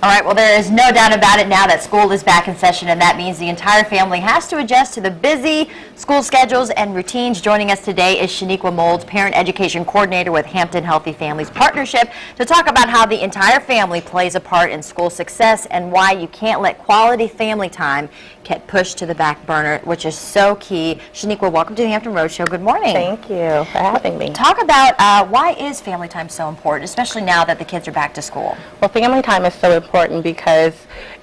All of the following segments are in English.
All right, well, there is no doubt about it now that school is back in session, and that means the entire family has to adjust to the busy school schedules and routines. Joining us today is Chenequa Moulds, Parent Education Coordinator with Hampton Healthy Families Partnership, to talk about how the entire family plays a part in school success and why you can't let quality family time get pushed to the back burner, which is so key. Chenequa, welcome to the Hampton Roadshow. Good morning. Thank you for having me. Talk about why is family time so important, especially now that the kids are back to school? Well, family time is so important because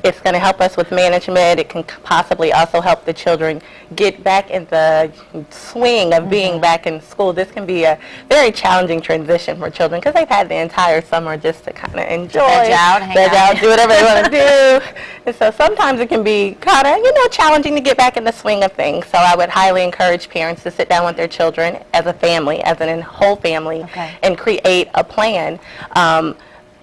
it's going to help us with management. It can possibly also help the children get back in the swing of being back in school. This can be a very challenging transition for children because they've had the entire summer just to kind of enjoy, veg out, do whatever they want to do. And so sometimes it can be kind of, challenging to get back in the swing of things. So I would highly encourage parents to sit down with their children as a family, as a whole family, and create a plan.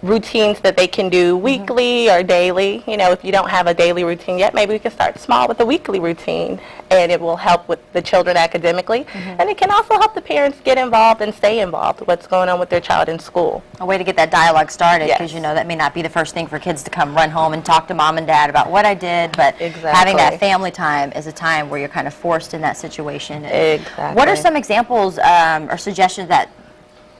Routines that they can do weekly or daily. If you don't have a daily routine yet, maybe we can start small with a weekly routine, and it will help with the children academically, and it can also help the parents get involved and stay involved with what's going on with their child in school. A way to get that dialogue started, because that may not be the first thing for kids to come run home and talk to mom and dad about what I did, but having that family time is a time where you're kind of forced in that situation. Exactly. What are some examples or suggestions that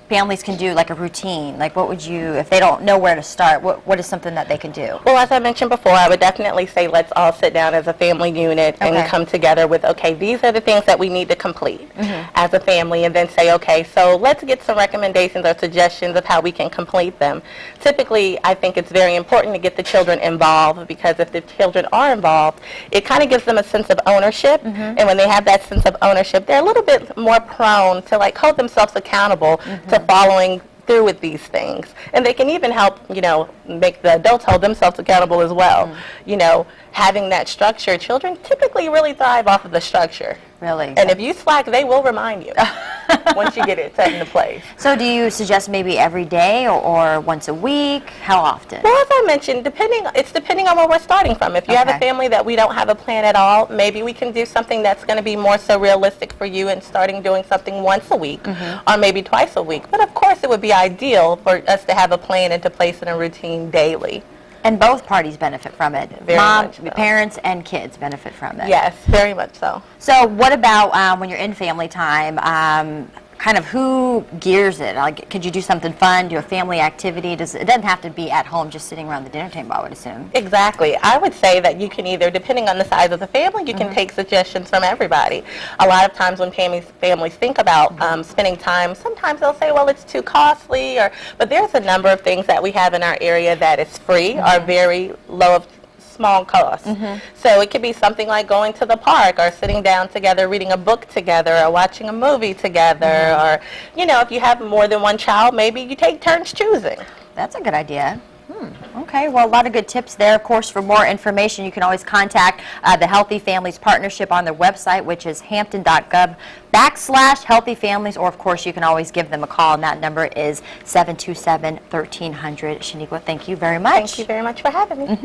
families can do, like a routine? Like, what would you, if they don't know where to start, what is something that they can do? Well, as I mentioned before, I would definitely say let's all sit down as a family unit and come together with, okay, these are the things that we need to complete as a family, and then say, okay, so let's get some recommendations or suggestions of how we can complete them. Typically, I think it's very important to get the children involved, because if the children are involved, it kind of gives them a sense of ownership, and when they have that sense of ownership, they're a little bit more prone to hold themselves accountable to following through with these things. And they can even help, make the adults hold themselves accountable as well. Having that structure, children typically really thrive off of the structure. Really? And if you slack, they will remind you once you get it set into place. So do you suggest maybe every day or once a week? How often? Well, as I mentioned, it's depending on where we're starting from. If you have a family that we don't have a plan at all, maybe we can do something that's going to be more so realistic for you and starting doing something once a week or maybe twice a week. But of course, it would be ideal for us to have a plan into place and a routine daily. And both parties benefit from it. Very much so. Parents and kids benefit from it. Yes, very much so. So what about when you're in family time, kind of who gears it? Like, could you do something fun, do a family activity? It doesn't have to be at home just sitting around the dinner table, I would assume. Exactly. I would say that you can either, depending on the size of the family, you can take suggestions from everybody. A lot of times when families think about spending time, sometimes they'll say, well, it's too costly, but there's a number of things that we have in our area that is free or very low of small cost. So it could be something like going to the park or sitting down together, reading a book together, or watching a movie together, or, if you have more than one child, maybe you take turns choosing. That's a good idea. Okay, well, a lot of good tips there. Of course, for more information, you can always contact the Healthy Families Partnership on their website, which is hampton.gov/Healthy Families, or of course, you can always give them a call, and that number is 727-1300. Chenequa, thank you very much. Thank you very much for having me.